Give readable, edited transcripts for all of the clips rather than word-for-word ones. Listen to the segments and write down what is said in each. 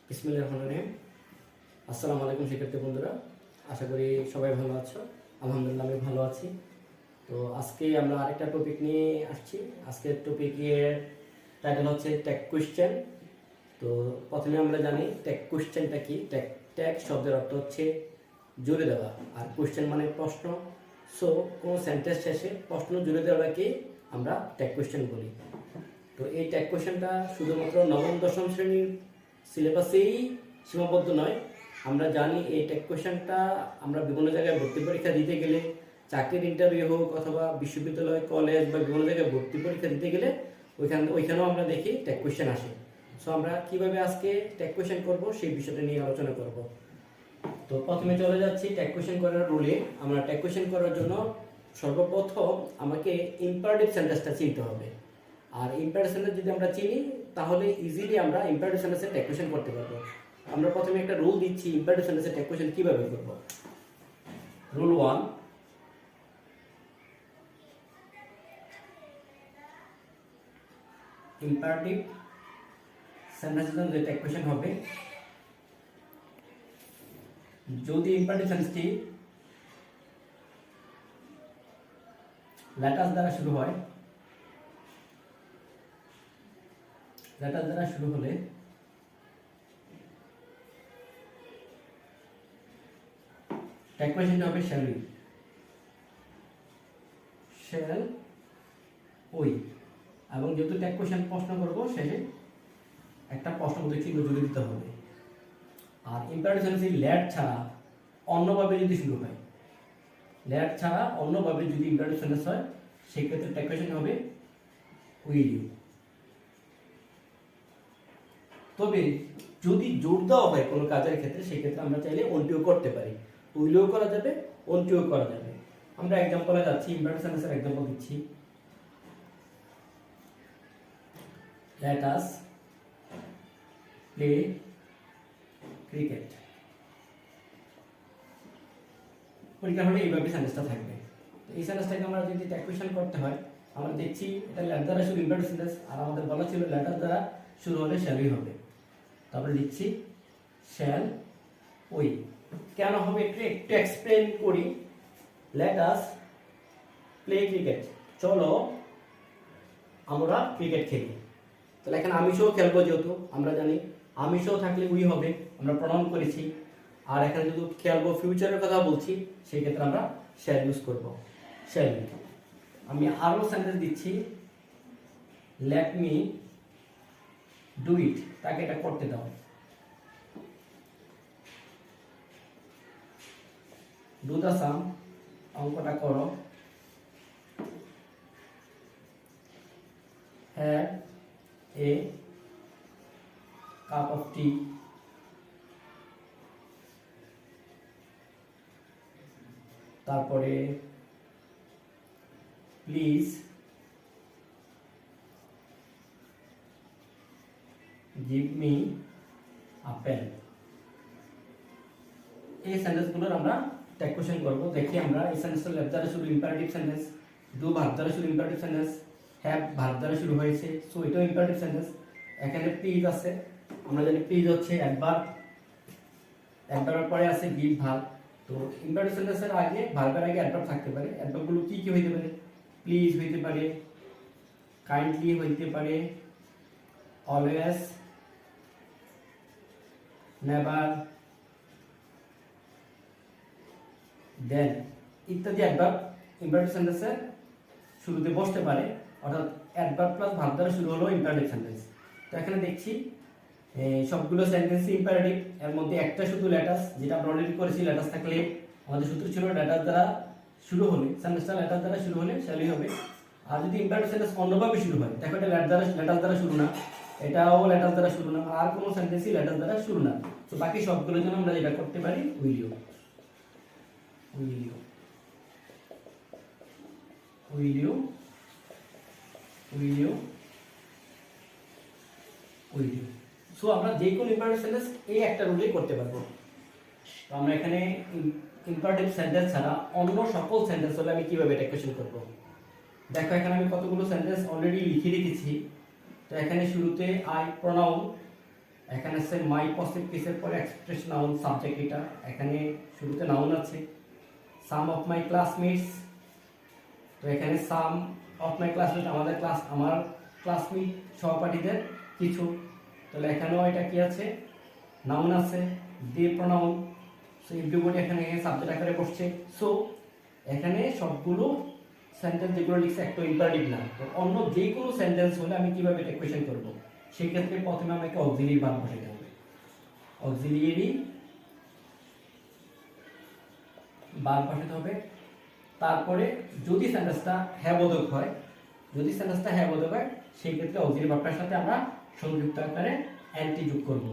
বিসমিল্লাহির রহমানির রহিম। আসসালামু আলাইকুম শিক্ষার্থী বন্ধুরা, আশা করি সবাই ভালো আছো। আলহামদুলিল্লাহ আমি ভালো আছি। তো আজকে আমরা আরেকটা টপিক নিয়ে আসছি। আজকের টপিকের টাইটেল হচ্ছে ট্যাগ কোয়েশ্চেন। তো প্রথমে আমরা জানি ট্যাগ কোয়েশ্চেনটা কি। ট্যাগ শব্দের অর্থ হচ্ছে জুড়ে দেওয়া, আর কোয়েশ্চেন মানে প্রশ্ন। সো কোনো সেন্টেন্স শেষে প্রশ্ন জুড়ে দেওয়াকে আমরা ট্যাগ কোয়েশ্চেন বলি। তো এই ট্যাগ কোয়েশ্চেনটা শুধুমাত্র নবম দশম শ্রেণীর সিলেবাসেই সীমাবদ্ধ নয়। আমরা জানি এই ট্যাগ কোয়েশ্চেনটা আমরা বিভিন্ন জায়গায় ভর্তি পরীক্ষা দিতে গেলে, চাকরির ইন্টারভিউ হোক অথবা বিশ্ববিদ্যালয়, কলেজ বা বিভিন্ন জায়গায় ভর্তি পরীক্ষা দিতে গেলে ওইখানেও আমরা দেখি ট্যাগ কোয়েশ্চেন আসে। সো আমরা কিভাবে আজকে ট্যাগ কোয়েশ্চেন করব সেই বিষয়টা নিয়ে আলোচনা করব। তো প্রথমে চলে যাচ্ছি ট্যাগ কোয়েশ্চেন করার রুলে। আমরা ট্যাগ কোয়েশ্চেন করার জন্য সর্বপ্রথম আমাকে ইম্পারেটিভ সেন্টেন্সটা চিনতে হবে। আর ইম্পারেটিভ সেন্টেন্স যদি আমরা চিনি তাহলে ইজিলি আমরা ইম্পারেটিভ সেন্টেন্সে ট্যাগ কোয়েশ্চেন করতে পারবো। আমরা প্রথমে একটা রুল দিচ্ছি ইম্পারেটিভ সেন্টেন্সে ট্যাগ কোয়েশ্চেন কিভাবে করব। রুল 1, ইম্পারেটিভ সেন্টেন্সের জন্য যে ট্যাগ কোয়েশ্চেন হবে, যদি ইম্পারেটিভ সেন্টেন্সটি লেটার দ্বারা শুরু হয়, লেটার দ্বারা শুরু হলে ট্যাগ কোয়েশ্চেনটা হবে শ্যাল উই, শ্যাল উই। এবং যেহেতু ট্যাগ কোয়েশ্চেন প্রশ্ন করবো শেষে একটা প্রশ্নবোধক চিহ্ন জুড়ে দিতে হবে। আর ইম্পারেটিভ সেন্টেন্স লেট ছাড়া অন্যভাবে যদি শুরু হয়, লেট ছাড়া অন্যভাবে যদি ইম্পারেটিভ সেন্টেন্স হয় সেক্ষেত্রে ট্যাগ কোয়েশ্চেন হবে উইল ইউ। তবে যদি জোর দেওয়া হয় কোনো কাজের ক্ষেত্রে সেক্ষেত্রে আমরা চাইলে অনটিও করতে পারি। উইলও করা যাবে, অনটিও করা যাবে। আমরা এক্সাম্পলে যাচ্ছি, ইম্পারেটিভ সেন্টেন্সের এক্সাম্পল দিচ্ছি। Let us play cricket. পরীক্ষা হলে এইভাবে সেন্টেন্সটা থাকবে। তো এই সেন্টেন্সটাকে আমরা যদি ট্যাগ কোয়েশ্চেন করতে হয়, আমরা দেখছি এটা লেটার দ্বারা শুরু ইম্পারেটিভ সেন্টেন্স, আর আমাদের বলা ছিল লেটার দ্বারা শুরু হলে শ্যালই হবে। তারপরে লিখছি শ্যাল উই। কেন হবে একটু এক্সপ্লেন করি। লেট আস প্লে ক্রিকেট, চলো আমরা ক্রিকেট খেলি। তাহলে এখানে আমিষও খেলবো, যেহেতু আমরা জানি আমিষও থাকলে উই হবে, আমরা প্রনাউন করেছি। আর এখানে যদি খেলবো ফিউচারের কথা বলছি সেই ক্ষেত্রে আমরা শ্যাল ইউজ করব, শ্যাল। আমি আরো সেন্টেন্স দিচ্ছি, লেট মি ডু ইট, তাকে এটা করতে দাও। ডু দ্য সাম, অঙ্কটা করো। Have a cup of tea, তারপরে please give me a pen. এই সেন্টেন্সগুলোর আমরা ট্যাগ কোয়েশ্চেন করব। দেখি আমরা এই সেন্টেন্সটা লেট দ্বারা শুরু ইম্পারেটিভ সেন্টেন্স, ডু ভার্ব দ্বারা শুরু ইম্পারেটিভ সেন্টেন্স, হ্যাভ ভার্ব দ্বারা শুরু হয়েছে, সো এটাও ইম্পারেটিভ সেন্টেন্স। এখানে প্লিজ আছে, আমরা জানি প্লিজ হচ্ছে অ্যাডভার্ব, অ্যাডভার্বের পরে আছে গিভ ভার্ব। তো ইম্পারেটিভ সেন্টেন্সের আগে ভার্বের আগে অ্যাডভার্ব থাকতে পারে। অ্যাডভার্বগুলো কি কি হইতে পারে? প্লিজ হইতে পারে, কাইন্ডলি হইতে পারে, অলওয়েজ, নেভার, দেন ইত্যাদি অ্যাডভার্ব ইম্পারেটিভ সেন্টেন্সের শুরুতে বসতে পারে। অর্থাৎ অ্যাডভার্ব প্লাস ভার্ব দ্বারা শুরু হলো ইম্পারেটিভ সেন্টেন্স। তো এখানে দেখছি সবগুলো সেন্টেন্সই ইম্পারেটিভ। এর মধ্যে একটা শুধু লেটাস, যেটা আমরা অলরেডি করেছি। লেটাস থাকলে আমাদের সূত্র ছিল লেটাস দ্বারা শুরু হলে, সেন্টেন্সটা লেটাস দ্বারা শুরু হলে শ্যালই হবে। আর যদি ইম্পারেটিভ সেন্টেন্স অন্যভাবে শুরু হয়, দেখো এটা লেটাস দ্বারা শুরু না, এটাও লেটাস দ্বারা শুরু না, আর কোনো সেন্টেন্সই লেটাস দ্বারা শুরু না। তো বাকি সবগুলোর জন্য আমরা যেটা করতে পারি will you, will you, will you, will you, will you. So আমরা যে কোনো ইম্পারেটিভ সেন্টেন্স এই একটা রুলেই করতে পারবো। তো আমরা এখানে ইম্পারেটিভ সেন্টেন্স ছাড়া অন্য সকল সেন্টেন্স হলে আমি কিভাবে ট্যাগ কোয়েশ্চেন করব। দেখো এখানে আমি কতগুলো সেন্টেন্স অলরেডি লিখে রেখেছি। তো এখানে শুরুতে আই প্রনাউন এখানে আছে মাই পজিটিভ কেসের পরে এক্সপ্রেস নাউন সাবজেক্ট, এটা এখানে শুরুতে নাউন আছে। সাম অফ মাই ক্লাসমেটস, তো এখানে সাম অফ মাই ক্লাসমেট আমার ক্লাসমেট সহপাঠীদের কিছু, তাহলে এখানেও এটা কি আছে, নাউন আছে। দে প্রোনাউন, সো এভরিবডি এখানে সাবজেক্ট আকারে বসছে। সো এখানে সবগুলো সেন্টেন্স যেগুলো লিখছে একটা ইম্পারেটিভ না, তো অন্য যে কোনো সেন্টেন্স হলে আমি কিভাবে এটা কোয়েশ্চেন করব, সেই ক্ষেত্রে প্রথমে আমাকে অক্সিলিয়ারি ভার্ব বসাতে হবে। অক্সিলিয়ারি ভার্ব বসাতে হবে। তারপরে যদি সেন্টেন্সটা হ্যাঁ বোধক হয়, সেই ক্ষেত্রে অক্সিলিয়ারি ভার্বটার সাথে আমরা সংযুক্ত আকারে অ্যান্টি যোগ করব।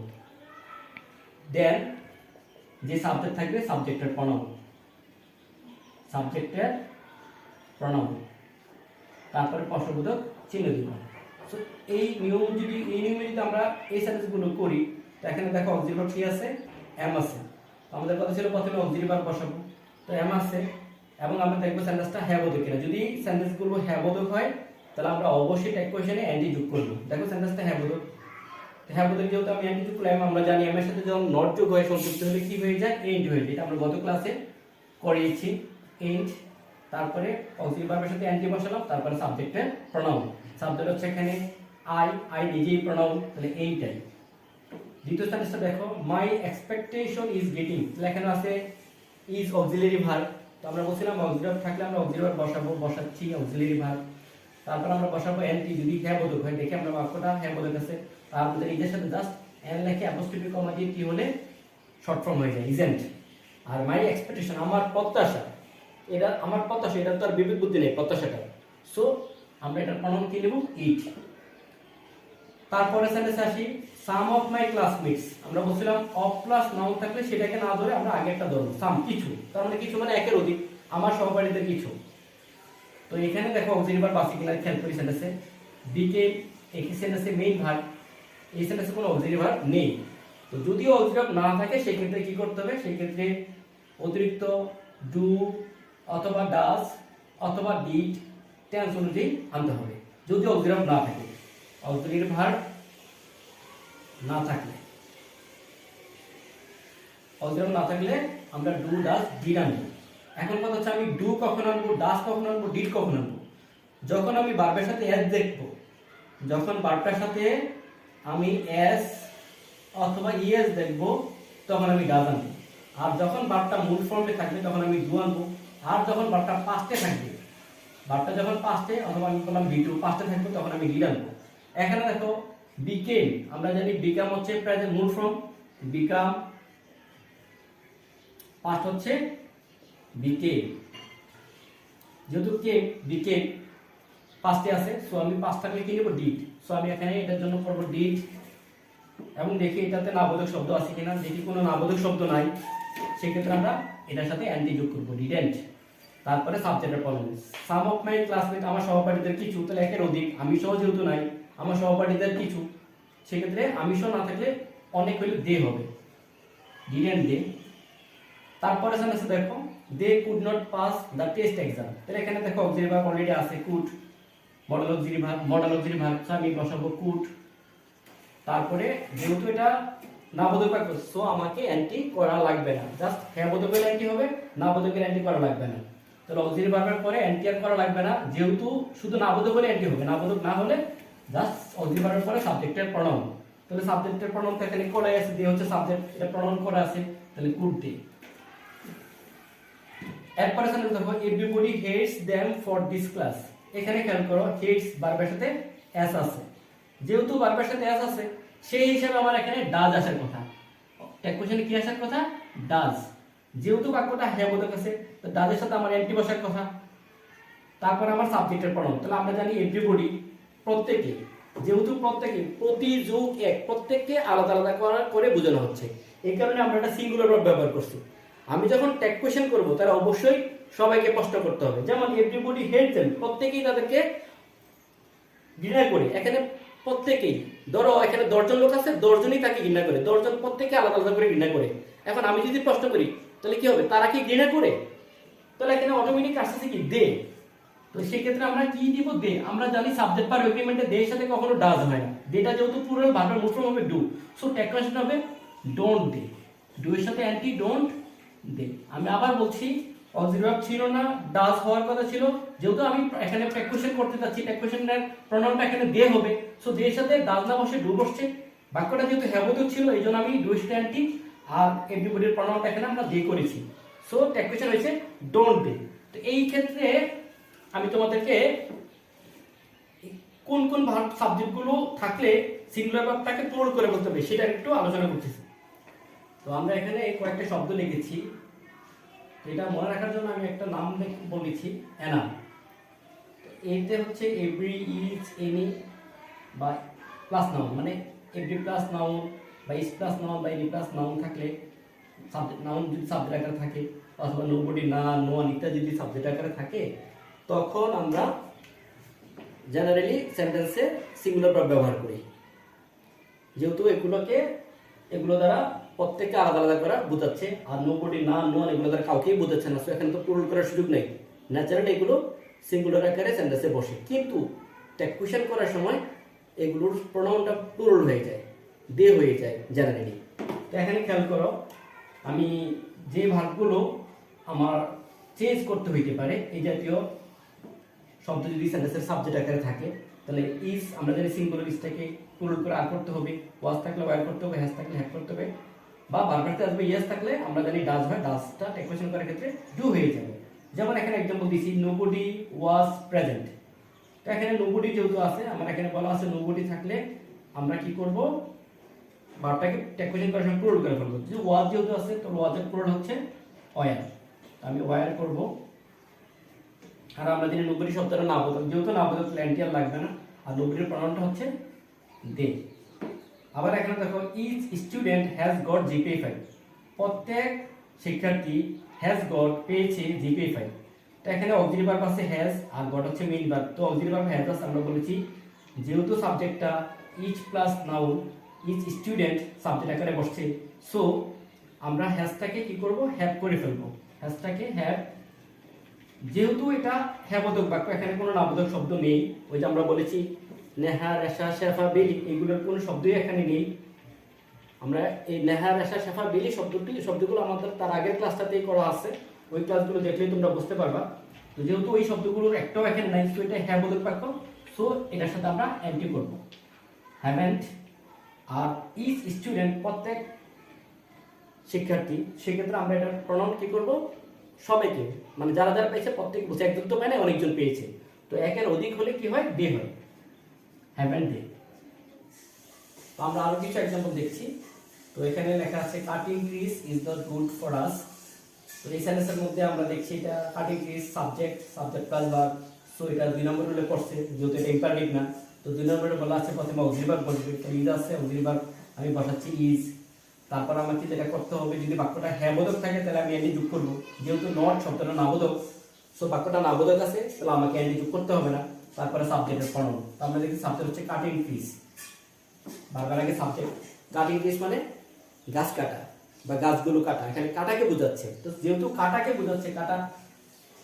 দেন যে সাবজেক্ট থাকবে সাবজেক্টের প্রনাউন, তারপরে প্রশ্নবোধক চিহ্ন দিব। সো এই নিয়মে যদি আমরা এই সেন্টেন্সগুলো করি, তো এখানে দেখো অক্সিলিয়ারি ভার্ব কি আছে, এম আছে। আমাদের কথা ছিল প্রথমে অক্সিলিয়ারি ভার্ব বসাবো, তো এম আছে, এবং আমরা দেখবো সেন্টেন্সটা হ্যাঁ বোধক কিনা। যদি সেন্টেন্সগুলো হ্যাঁ বোধক হয় তাহলে আমরা অবশ্যই ট্যাগ কোয়েশ্চেনে অ্যান্টি যোগ করব। দেখো সেন্টেন্সটা হ্যাঁ বোধক, যেহেতু আমি অ্যান্টি যোগ করলাম, আমরা জানি এম এর সাথে যখন নট যোগ হয় সংযুক্ত হলে কি হয়ে যায়, এন্ড হয়ে যায়। এটা আমরা গত ক্লাসে করিয়েছি, এন্ড। তারপরে অক্সিলিয়ারি ভার্বের সাথে অ্যান্টি বসালাম, তারপরে সাবজেক্টের প্রনাউন। সাবজেক্ট হচ্ছে এখানে আই নিজেই প্রনাউন, তাহলে এইটাই। দ্বিতীয় সেন্টেন্সটা দেখো, মাই এক্সপেকটেশন ইজ গেটিং, এখানে আছে ইজ অক্সিলিয়ারি ভার্ব। তো আমরা বলছিলাম অক্সিলিয়ারি ভার্ব থাকলে আমরা অক্সিলিয়ারি ভার্ব বসাচ্ছি অক্সিলিয়ারি ভার্ব। তারপর আমরা বসাবো এনটি, যদি হ্যাঁ বোধক হয়, দেখে আমরা বাক্যটা হ্যাঁ বোধক আছে, তার মধ্যে নিজের সাথে জাস্ট এন লেখে অ্যাপোস্ট্রফি কমা দিয়ে টি হলে শর্ট ফর্ম হয়ে যায় ইজেন্ট। আর মাই এক্সপেকটেশন আমার প্রত্যাশা, এটা আমার প্রত্যাশা, এটা তো আর বিবেক বুদ্ধি নেই প্রত্যাশাটা। সো আমরা এটার প্রনাউন কি নেব, ইট। তারপরে সেন্টেন্সে আসি, সাম অফ মাই ক্লাসমেটস। আমরা বলছিলাম অফ প্লাস নাউন থাকলে সেটাকে না ধরে আমরা আগে একটা ধরবো, সাম কিছু, তার মানে কিছু মানে একের অধিক, আমার সহপাঠীদের কিছু। তো এখানে দেখো অক্সিলিয়ারি ভার্ব আছে কিনা খেয়াল করি সেন্টেন্সে। বিকে এই সেন্টেন্সে মেইন ভার্ব, এই সেন্টেন্সে কোনো অক্সিলিয়ারি ভার্ব নেই। তো যদিও অক্সিলিয়ারি ভার্ব না থাকে সেই ক্ষেত্রে কি করতে হবে, সেই ক্ষেত্রে অতিরিক্ত ডু অথবা ডাজ অথবা ডিড টেন্স অনুযায়ী আনতে হবে। যদি অক্সিলিয়ারি ভার্ব না থাকে, অক্সিলিয়ারি ভার্ব না থাকলে, অক্সিলিয়ারি না থাকলে আমরা ডু ডাজ ডিড আনবো। এখন কথা হচ্ছে আমি ডু কখন আনবো, ডাজ কখন আনবো, ডিড কখন আনবো। যখন আমি ভার্বের সাথে এস দেখবো, যখন ভার্বটার সাথে আমি এস অথবা ইএস দেখবো, তখন আমি ডাজ আনবো। আর যখন ভার্বটা মূল ফর্মে থাকবে তখন আমি ডু আনবো। আর যখন ভার্বটা পাস্টে থাকবে, ভার্বটা যখন পাস্টে অথবা আমি বললাম বি টু পাস্টে থাকবে, তখন আমি ডিড আনবো। এখানে দেখো বিকেম, আমরা জানি বিকাম হচ্ছে প্রেজেন্ট মূল ফর্ম, বিকাম পাস্ট হচ্ছে বিকেম। যেহেতু কে বিকেম পাস্টে আছে, সো আমি পাস্ট থাকলে কি নেব, ডিড। সো আমি এখানে এটার জন্য করব ডিড, এবং দেখি এটাতে নাবোধক শব্দ আছে কিনা। দেখি কোনো নাবোধক শব্দ নাই, সেক্ষেত্রে আমরা এটার সাথে অ্যান্টি যোগ করব, ডিডেন্ট। তারপরে সাবজেক্টের pronoun, some of my classmate আমার সহপাঠীদের কিছু, তাহলে একের অধিক, আমি সহ যেহেতু নাই, আমার সহপাঠীদের কিছু, সেক্ষেত্রে আমি সহ না থাকলে অনেক হলে দে হবে, ডিডেন্ট দে। তারপরে সেন্টেন্সে দেখো, they could not pass the test exam, তাহলে এখানে দেখো অক্সিলিয়ারি ভার্ব অলরেডি আছে কুড, মডেল অক্সিলিয়ারি ভার্ব আমি বসাবো কুড। তারপরে যেহেতু এটা নাবোধক বাক্য, সো আমাকে অ্যান্টি করা লাগবে না, জাস্ট হ্যাঁ বোধকের অ্যান্টি হবে, নাবোধকের অ্যান্টি করা লাগবে না। তাহলে অক্সিলিয়ারি ভার্বের পরে অ্যান্টি আর করা লাগবে না, যেহেতু শুধু নাবোধক হলে অ্যান্টি হবে, নাবোধক না হলে জাস্ট অক্সিলিয়ারি ভার্বের পরে সাবজেক্টের প্রনাউন। তাহলে সাবজেক্টের প্রনাউন এখানে করাই আছে, দে হচ্ছে সাবজেক্ট, এটা প্রনাউন করা আছে, তাহলে কুড দে। এরপরে সেন্টেন্স দেখো, everybody hates them for this class. এখানে খেয়াল করো হেটস ভার্বের সাথে এস আছে, যেহেতু ভার্বের সাথে এস আছে সেই হিসাবে আমার এখানে ডাজ আসার কথা। ট্যাগ কোশ্চেনে কি আসার কথা, ডাজ। যেহেতু বাক্যটা হ্যাঁ বোধক আছে, তো ডাজের সাথে আমার অ্যান্টি বসার কথা। তারপর আমার সাবজেক্টের প্রনাউন, তাহলে আমরা জানি এভরিবডি প্রত্যেকে, যেহেতু প্রত্যেকে প্রতি যোগ এক, প্রত্যেককে আলাদা আলাদা করে বোঝানো হচ্ছে, এই কারণে আমরা একটা সিঙ্গুলার ভার্ব ব্যবহার করছি। আমি যখন ট্যাগ কোশ্চেন করব তারা অবশ্যই সবাইকে প্রশ্ন করতে হবে, যেমন এভরিবডি হেট দেম, প্রত্যেকেই তাদেরকে ঘৃণা করে। এখানে প্রত্যেকেই, ধরো এখানে 10 জন লোক আছে, 10 জনই তাকে ঘৃণা করে, 10 জন প্রত্যেকে আলাদা আলাদা করে ঘৃণা করে। এখন আমি যদি প্রশ্ন করি তাহলে কি হবে, তারা কি ঘৃণা করে, তাহলে এখানে অটোমেটিক আসছে কি দে, তো সেই ক্ষেত্রে আমরা কি দিব দে, আমরা জানি সাবজেক্ট পার এগ্রিমেন্টে দে এর সাথে কখনো ডাজ হয় না, দেটা যেহেতু প্লুরাল ভার্বের মোট ফর্ম হবে ডু, সো ট্যাগ কন্ডিশন হবে ডোন্ট দে, ডু এর সাথে অ্যান্টি ডোন্ট দে। আমি আবার বলছি অক্সিলারি ভার্ব ছিল না, ডাজ হওয়ার কথা ছিল, যেহেতু আমি এখানে প্রেকুয়েশন করতে যাচ্ছি, প্রেকুয়েশনের প্রনাউনটা এখানে দে হবে, সো দে এর সাথে ডাজ না বসে ডু বসছে, বাক্যটা যেহেতু হ্যাবোধক ছিল এইজন্য আমি ডু এর সাথে অ্যান্টি আর এভরিবডির প্রনাউনটা এখানে আমরা দে করেছি, সো প্রেকুয়েশন হয়েছে ডোন্ট দে। তো এই ক্ষেত্রে আমি তোমাদেরকে কোন কোন ভার্ব সাবজেক্টগুলো থাকলে সিঙ্গুলার ভার্বটাকে প্লুরাল করে বলতে হবে সেটা একটু আলোচনা করতেছি। তো আমরা এখানে কয়েকটা শব্দ লিখেছি, এটা মনে রাখার জন্য আমি একটা নাম বলেছি অ্যানাম। তো এইতে হচ্ছে এভরি, ইজ, এনি বা প্লাস নাউন, মানে এভরি প্লাস নাউন বা ইজ প্লাস নাউন বা এনি প্লাস নাউন থাকলে, সাবজেক্ট নাউন যদি সাবজেক্ট আকারে থাকে অথবা নোবডি, না, নো ওয়ান ইত্যাদি যদি সাবজেক্ট আকারে থাকে, তখন আমরা জেনারেলি সেন্টেন্সে সিঙ্গুলার ভার্ব ব্যবহার করি, যেহেতু এগুলো দ্বারা প্রত্যেককে আলাদা আলাদা করে বোঝাচ্ছে, আর নোবডি, না, নো ওয়ান এগুলো দ্বারা কাউকেই বোঝাচ্ছে না, সো এখানে তো প্লুরাল করার সুযোগ নেই, ন্যাচারালি এগুলো সিঙ্গুলার আকারে সেন্টেন্সে বসে, কিন্তু ট্যাকুয়েশন করার সময় এগুলোর প্রোনাউনটা প্লুরাল হয়ে যায়, দে হয়ে যায় জেনারেলি। তো এখানে খেয়াল করো, আমি যে ভার্বগুলো আমার চেঞ্জ করতে হইতে পারে এই জাতীয় শব্দ যদি সেন্টেন্সের সাবজেক্ট আকারে থাকে, তাহলে ইজ আমরা জানি সিঙ্গুলার ইজটাকে প্লুরাল করে আর করতে হবে, ওয়াজ থাকলে ওয়ার করতে হবে, হ্যাজ থাকলে হ্যাভ করতে হবে, বা বারবারতে আসবে ইয়েস থাকলে আমরা জানি ডাজ হয়, ডাজটা ট্যাকুয়েশন করার ক্ষেত্রে ডু হয়ে যাবে। যেমন এখানে এক্সাম্পল দিছি নোবডি ওয়াজ প্রেজেন্ট, তো এখানে নোবডি যেহেতু আছে, আমার এখানে বলা আছে নোবডি থাকলে আমরা কি করব, ভার্বটাকে ট্যাকুয়েশন করার সময় প্লুরাল করে ফেলবো, যে ওয়াজ যেহেতু আছে তো ওয়াজের প্লুরাল হচ্ছে ওয়ার, আমি ওয়ার করব। আর আমরা জানি নোবডি শব্দটা নাবোধক, যেহেতু নাবোধক প্ল্যান্টিয়ার লাগবে না, আর নোবডির প্রনাউনটা হচ্ছে দে। আবার এখানে দেখো each student has got GPA 5, প্রত্যেক শিক্ষার্থী হ্যাজ গট পেয়েছে জিপিএ 5, তো এখানে অক্সিলারি ভার্ব আছে হ্যাজ আর গট হচ্ছে মেইন ভার্ব, তো অক্সিলারি ভার্ব হ্যাজ আছে, আমরা বলেছি যেহেতু সাবজেক্টটা each plus noun, each student subject আকারে বসছে, সো আমরা হ্যাজটাকে কি করব, হ্যাভ করে ফেলবো, হ্যাজটাকে হ্যাভ, যেহেতু এটা হ্যাবোধক বাক্য, এখানে কোনো নাবোধক শব্দ নেই, ওই যে আমরা বলেছি নেহা, রেশা, শেফা, বেলি এগুলোর কোনো শব্দই এখানে নেই, আমরা এই নেহা, রেশা, শেফা, বেলি শব্দগুলো আমাদের তার আগের ক্লাসটাতেই করা আছে, ওই ক্লাসগুলো দেখলেই তোমরা বুঝতে পারবা। তো যেহেতু ওই শব্দগুলোর একটাও এখানে নাই, তো এটা হ্যাবোধক বাক্য, সো এটার সাথে আমরা অ্যান্টি করব, হ্যাভেন্ট। আর ইচ স্টুডেন্ট প্রত্যেক শিক্ষার্থী, সেক্ষেত্রে আমরা এটার প্রনাউন কি করব, সবাইকে, মানে যারা যারা পেয়েছে প্রত্যেক বলছে, একজন তো মানে অনেকজন পেয়েছে, তো একের অধিক হলে কি হয়, দে হয়, হ্যাভেন্ট দে। তো আমরা আরো কিছু एग्जांपल দেখছি। তো এখানে লেখা আছে cutting trees is not good for us, তো এই সেন্টেন্সের মধ্যে আমরা দেখছি এটা cutting trees subject plus verb, so এটা 2 নম্বর রুলে পড়ছে, যেহেতু এটা ইম্পারেটিভ না, তো 2 নম্বরে বলা আছে প্রথমে অক্সিলারি ভার্ব বসবে, তো ইজ আছে, অক্সিলারি ভার্ব আমি বসাচ্ছি ইজ, তারপর আমাকে যেটা করতে হবে, যদি বাক্যটা হ্যাবোধক থাকে তাহলে আমি এন্ডি যোগ করব, যেহেতু নট শব্দটা নাবোধক, সো বাক্যটা নাবোধক আছে তাহলে আমাকে এন্ডি যোগ করতে হবে না, তারপরে সাবজেক্টের প্রনাউন, তো আমরা দেখি সাবজেক্ট হচ্ছে কাটিং ট্রিজ, বারবার আগে সাবজেক্ট, কাটিং ট্রিজ মানে গাছ কাটা বা গাছগুলো কাটা, এখানে কাটাকে বোঝাচ্ছে, তো যেহেতু কাটাকে বোঝাচ্ছে, কাটা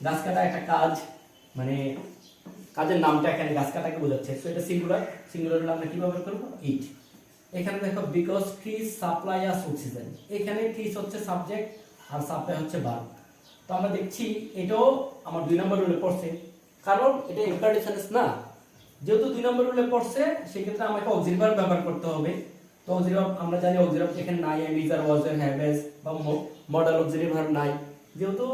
গাছ কাটা একটা কাজ, মানে কাজের নামটা এখানে গাছ কাটাকে বোঝাচ্ছে, সো এটা সিঙ্গুলার হলে আমরা কি ব্যবহার করব, ইট। এখানে দেখো because trees supply us oxygen, এখানে ট্রিজ হচ্ছে সাবজেক্ট আর সাপ্লাই হচ্ছে ভার্ব, তো আমরা দেখছি এটাও আমার 2 নম্বর রুলে পড়ছে, কারণ এটা ইম্পারেটিভ সেন্টেন্স না, যেহেতু 2 নম্বর রুলে পড়ছে সেই ক্ষেত্রে আমাকে অক্সিলারি ভার্ব ব্যবহার করতে হবে, তো অক্সিলারি ভার্ব আমরা জানি অক্সিলারি ভার্ব এখানে নাই, এম, ইজ আর ওয়াজ আর হ্যাভ হ্যাজ বা মডেল অক্সিলারি ভার্ব নাই, যেহেতু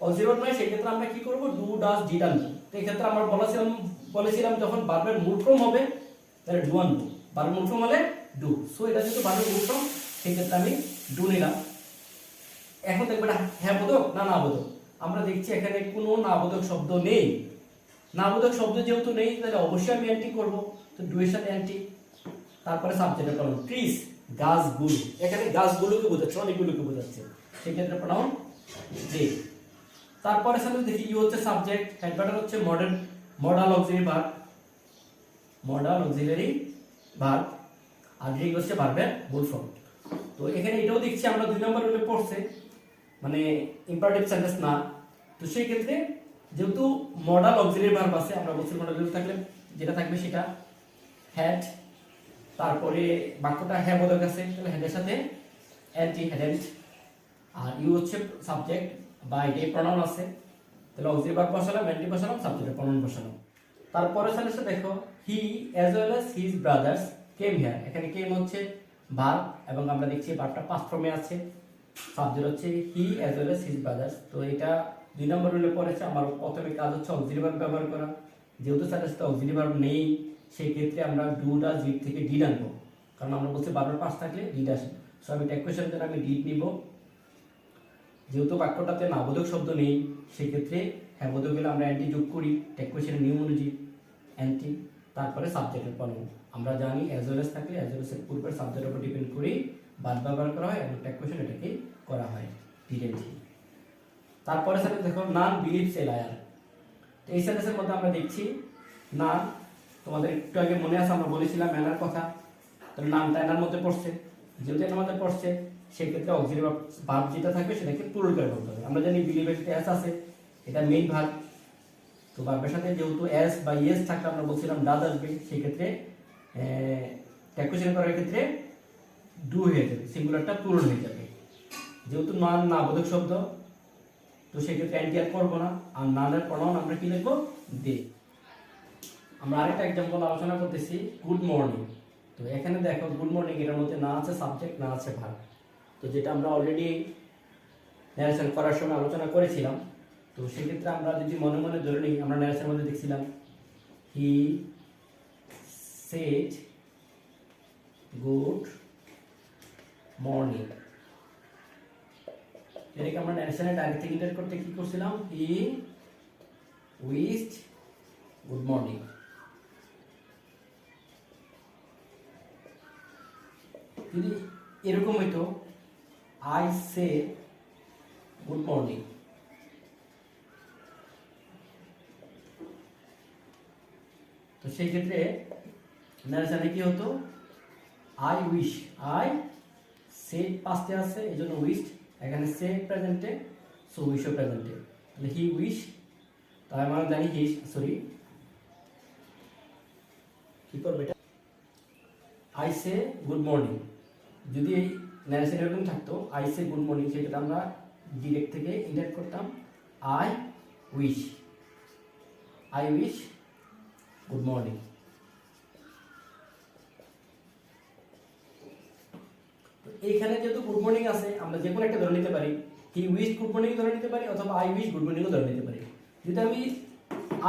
অক্সিলারি ভার্ব নাই সেই ক্ষেত্রে আমরা কি করব, ডু, ডাজ, ডিড আনবো, তো এই ক্ষেত্রে আমরা বলেছিলাম যখন ভার্বের মূল ফর্ম হবে তাহলে ডু আনবো, ভার্বের মূল ফর্ম হলে ডু, সো এটা যেহেতু ভার্বের মূল ফর্ম সেই ক্ষেত্রে আমি ডু নিলাম। এখন দেখবে এটা হ্যাবোধক না নাবোধক, আমরা দেখছি এখানে কোনো নাবোধক শব্দ নেই, নাবোধক শব্দ যেহেতু নেই তাহলে অবশ্যই আমি অ্যান্টি করব, তো ডু এর সাথে অ্যান্টি, তারপরে সাবজেক্টের প্রনাউন ট্রিজ গাছগুলো, এখানে গাছগুলোকে বোঝাচ্ছে, অনেকগুলোকে বোঝাচ্ছে, সেই ক্ষেত্রে প্রনাউন দে। তারপরে সাথে দেখি ইউ হচ্ছে সাবজেক্ট, হেডবাটার হচ্ছে মডাল অক্সিলারি ভার্ব, আর ডিড হচ্ছে ভার্বের মূল ফর্ম। তো এখানে এটাও দেখছি আমরা 2 নম্বর রুলে পড়ছে, মানে ইম্পারেটিভ সেন্টেন্স না, তো সেই ক্ষেত্রে যেহেতু মডাল অক্সিলারি ভার্ব আছে, আমরা বলছি মডাল থাকলে যেটা থাকবে সেটা হ্যাড, তারপরে বাক্যটা হ্যাঁ বোধক আছে, তাহলে হ্যাডের সাথে অ্যান্টি হ্যাডেন্ট, আর ইউ হচ্ছে সাবজেক্ট বা এটাই প্রনাউন আছে, তাহলে অক্সিলারি ভার্ব বসালাম, অ্যান্টি বসালাম, সাবজেক্টের প্রনাউন বসালাম। তারপরে সেন্টেন্সে দেখো হি as well as his brothers came here, এখানে কেম হচ্ছে ভার্ব এবং আমরা দেখছি ভার্বটা পাস্ট ফর্মে আছে, সাবজেক্ট হচ্ছে হি as well as his brothers. তো এটা 2 নম্বর রুলে পড়েছে। আমার প্রথমে কাজ হচ্ছে অক্সিলারি ভার্ব ব্যবহার করা, যেহেতু সেন্টেন্সে অক্সিলারি ভার্ব নেই সেই ক্ষেত্রে আমরা ডু ডাজ ডিড থেকে ডিড আনবো, কারণ আমরা বলছি ভার্বের পাশ থাকলে ডিড আসে। সো আমি ট্যাগ কোয়েশ্চনের জন্য আমি ডিড নিব, যেহেতু বাক্যটাতে নাবোধক শব্দ নেই সেক্ষেত্রে হ্যাঁ বোধক গেলে আমরা অ্যান্টি যোগ করি ট্যাগ কোয়েশ্চনের নিয়ম অনুযায়ী অ্যান্টি, তারপরে সাবজেক্টের প্রনাউন। আমরা জানি অ্যাজ ওয়েল এজ থাকলে অ্যাজ ওয়েল এর পূর্বের সাবজেক্টের উপর ডিপেন্ড করে ভার্ব ব্যবহার করা হয় এবং ট্যাগ কোয়েশ্চন এটাকে করা হয় ডিডেন্টলি। তারপরে সাথে দেখো নান বিলিভস এ লায়ার, তো এই সেন্টেন্সের মধ্যে আমরা দেখছি না, তোমাদের একটু আগে মনে আছে আমরা বলেছিলাম এনার কথা, তাহলে নামটা এনার মধ্যে পড়ছে, যেহেতু এনার মধ্যে পড়ছে সেক্ষেত্রে অক্সিলারি ভার্ব যেটা থাকবে সেটাকে প্লুরাল করে বলতে হবে। আমরা জানি বিলিভের সাথে এস আছে, এটা মেইন ভার্ব, তো ভার্বের সাথে যেহেতু এস বা ইয়েস থাকলে আমরা বলছিলাম ডাজ আসবে, সেই ক্ষেত্রে ট্যাগ কোয়েশ্চন করার ক্ষেত্রে ডু হয়ে যাবে, সিঙ্গুলারটা প্লুরাল হয়ে যাবে। যেহেতু নান না বোধক শব্দ, তো সেক্ষেত্রে অ্যান্টি আর করবো না, আর নানের প্রনাউন আমরা কি লিখবো দে। আমরা আরেকটা এক্সাম্পল আলোচনা করতেছি গুড মর্নিং। তো এখানে দেখো গুড মর্নিং এর মধ্যে না আছে সাবজেক্ট না আছে ভার্ব, তো যেটা আমরা অলরেডি ন্যারেশন করার সময় আলোচনা করেছিলাম। তো সেক্ষেত্রে আমরা যদি মনে মনে ধরে নিই, আমরা ন্যারেশনের মধ্যে দেখছিলাম হি সেড গুড মর্নিং, এটাকে আমরা ন্যারেশনের ডাইরেক্ট থেকে ইন্টার করতে কি করছিলাম, হি উইশড গুড মর্নিং। যদি এরকম হইতো আই সে গুড মর্নিং, তো সেই ক্ষেত্রে ন্যারেশনে কি হতো আই উইশ, আই সে পাস্টে আছে এই জন্য উইশড, এখানে সে প্রেজেন্টে সো উইশও প্রেজেন্টে, তাহলে হি উইশ, তার মানে জানি হি সরি কি করবে এটা আই সে গুড মর্নিং। যদি এই ন্যারেশন এরকম থাকতো আই সে গুড মর্নিং, সেটা আমরা ডিরেক্ট থেকে ইন্টারেক্ট করতাম I wish, I wish good morning. এইখানে যেহেতু গুড মর্নিং আছে আমরা যে কোনো একটা ধরে নিতে পারি, হি উইশ গুড মর্নিং ধরে নিতে পারি অথবা আই উইশ গুড মর্নিংও ধরে নিতে পারি। যদি আমি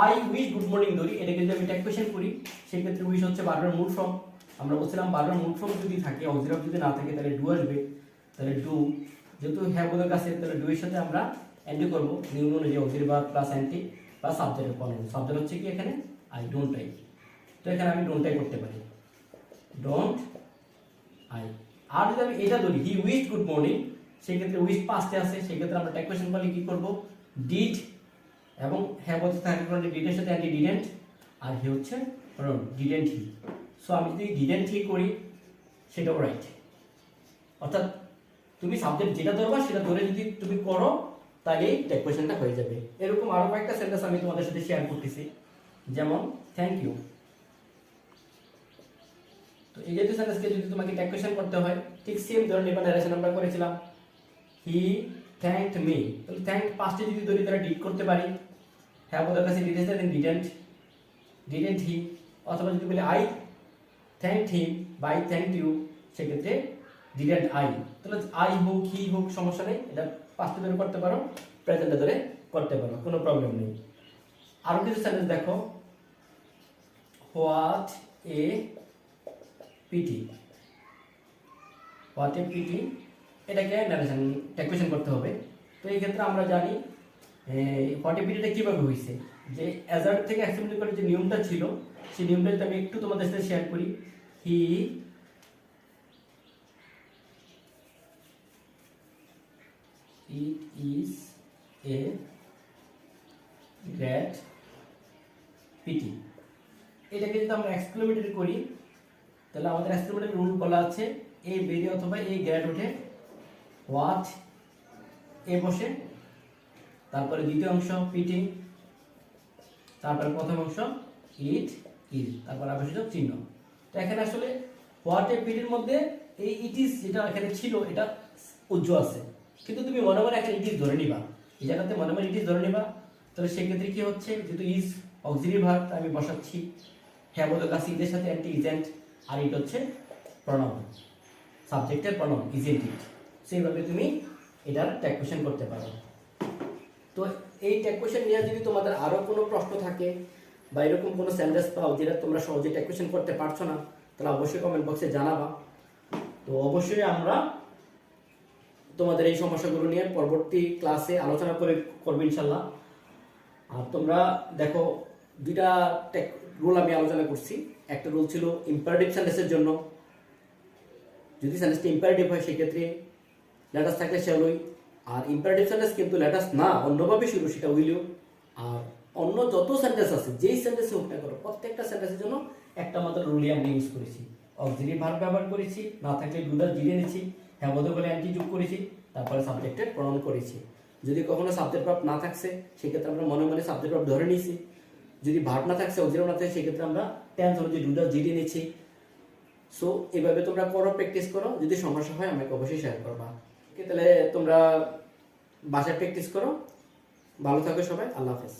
আই উইশ গুড মর্নিং ধরি, এটাকে যদি আমি ট্যাগ কোয়েশ্চন করি সেক্ষেত্রে উইশ হচ্ছে ভার্বের মুড ফর্ম, আমরা বলছিলাম ভার্বের মুড ফর্ম যদি থাকে অক্সিলারি যদি না থাকে তাহলে ডু আসবে, তাহলে ডু যেহেতু হ্যাঁ বোধক আছে তাহলে ডু এর সাথে আমরা অ্যান্টি করব নিয়ম অনুযায়ী auxiliary verb plus anti plus সাবজেক্টের প্রনাউন। সাবজেক্ট হচ্ছে কি এখানে আই ডোন্ট আই, তো এখানে আমি ডোন্ট আই করতে পারি ডোন্ট আই। আর যদি আমি এটা ধরি হি উইশড গুড মর্নিং, সেক্ষেত্রে উইশ পাস্টে আছে, সেক্ষেত্রে আমরা ট্যাগ কোয়েশ্চন করলে কি করব ডিড এবং হ্যাঁ বলতে থাকে কারণে ডিডের সাথে অ্যান্টি ডিডেন্ট, আর হি হচ্ছে ডিডেন্ট হি। সো আমি যদি ডিডেন্ট হি করি সেটাও রাইট, অর্থাৎ তুমি সাবজেক্ট যেটা ধরবা সেটা ধরে যদি তুমি করো তাহলে ট্যাগ কোয়েশ্চনটা হয়ে যাবে। এরকম আরো কয়েকটা সেন্টেন্স আমি তোমাদের সাথে শেয়ার করতেছি, যেমন থ্যাংক ইউ। তো এই জাতীয় সেন্টেন্সকে যদি তোমাকে ট্যাগ কোয়েশ্চন করতে হয় ঠিক সেম ধরনের নিবা ন্যারেশন আমরা করেছিলাম হি থ্যাঙ্কড মি, তাহলে থ্যাঙ্ক পাস্টে যদি ধরি তাহলে ডিড করতে পারি, হ্যাঁ ওদের কাছে ডিড আছে দেন ডিডেন্ট, ডিডেন্ট হি, অথবা যদি বলি আই থ্যাঙ্কড হিম বা আই থ্যাঙ্কড ইউ সেক্ষেত্রে ডিডেন্ট আই, তাহলে আই হোক হি হোক সমস্যা নেই, এটা পাস্টে ধরে করতে পারো প্রেজেন্টে ধরে করতে পারো, কোনো প্রবলেম নেই। আরো কিছু সেন্টেন্স দেখো what a pity, what a pity এটাকে ন্যারেশন ট্যাগ কোয়েশ্চন করতে হবে। তো এই ক্ষেত্রে আমরা জানি হোয়াট এ পিটিটা কীভাবে হয়েছে, যে অ্যাজার্ট থেকে অ্যাসেম্বলি করে যে নিয়মটা ছিল সেই নিয়মটা যদি আমি একটু তোমাদের সাথে শেয়ার করি, he it is a great pity, এটাকে যদি আমরা এক্সক্লেমেটরি করি তাহলে আমাদের এক্সক্লেমেটরি রুল বলা আছে এ বেরি অথবা এ গ্রেড ওঠে, হোয়াট এ বসে, তারপরে দ্বিতীয় অংশ পিটি তারপর প্রথম অংশ ইট ইজ, তারপর আবশ্যক চিহ্ন। তো এখানে আসলে হোয়াট এ পিরিয়ডের মধ্যে এই ইট ইজ যেটা এখানে ছিল এটা উজ্জ্বল আছে, কিন্তু তুমি মনে মনে এখানে ইট ইজ ধরে নিবা, এই জায়গাতে মনে মনে ইট ইজ ধরে নিবা। তাহলে সেক্ষেত্রে কি হচ্ছে, যেহেতু ইজ অক্সিলারি ভার্ব আমি বসাচ্ছি, হ্যাঁ বোধক আছে ইজের সাথে একটি ইজেন্ট, আর ইট হচ্ছে প্রনাউন, সাবজেক্টের প্রনাউন ইজেন্ট ইট। সেইভাবে তুমি এটার ট্যাগ কোয়েশ্চেন করতে পারো। তো এই ট্যাগ কোয়েশ্চেন নিয়ে যদি তোমাদের আরো কোনো প্রশ্ন থাকে বা এরকম কোনো সেন্টেন্স পাও যেটা তোমরা সহজে ট্যাগ কোয়েশ্চেন করতে পারছো না, তাহলে অবশ্যই কমেন্ট বক্সে জানাবা। তো অবশ্যই আমরা তোমাদের এই সমস্যাগুলো নিয়ে পরবর্তী ক্লাসে আলোচনা করবো ইনশাল্লাহ। আর তোমরা দেখো, দুইটা রুল আমি আলোচনা করছি। একটা রুল ছিল ইম্পারেটিভ সেন্টেন্সের জন্য, যদি সেন্টেন্সটা ইম্পারেটিভ হয় সেক্ষেত্রে লেটাস থাকলে শ্যালই, আর ইম্পারেটিভ সেন্টেন্স কিন্তু লেটাস না অন্যভাবে শুরু, সেটা উইলিও। আর অন্য যত সেন্টেন্স আছে, যেই সেন্টেন্স হোক না করো, প্রত্যেকটা সেন্টেন্সের জন্য একটা মাত্র রুলই আমি ইউজ করেছি। অক্সিলারি ভার্ব ব্যবহার করেছি, না থাকলে ডুডাল জিরে নিয়েছি, হ্যাঁ বোধক বলে অ্যান্টি যোগ করেছি, তারপরে সাবজেক্টের প্রনাউন করেছি। যদি কখনো সাবজেক্ট ভার্ব না থাকছে সেক্ষেত্রে আমরা মনে মনে সাবজেক্ট ভার্ব ধরে নিয়েছি। যদি ভার্ব না থাকছে, অক্সিলারি না থাকছে, সেক্ষেত্রে আমরা টেন্স অনুযায়ী ডুডাল জিরে নিয়েছি। সো এভাবে তোমরা করো, প্র্যাকটিস করো। যদি সমস্যা হয় আমাকে অবশ্যই শেয়ার করবা। তাহলে তোমরা বাসায় প্র্যাকটিস করো। ভালো থাকো সবাই, আল্লাহ হাফেজ।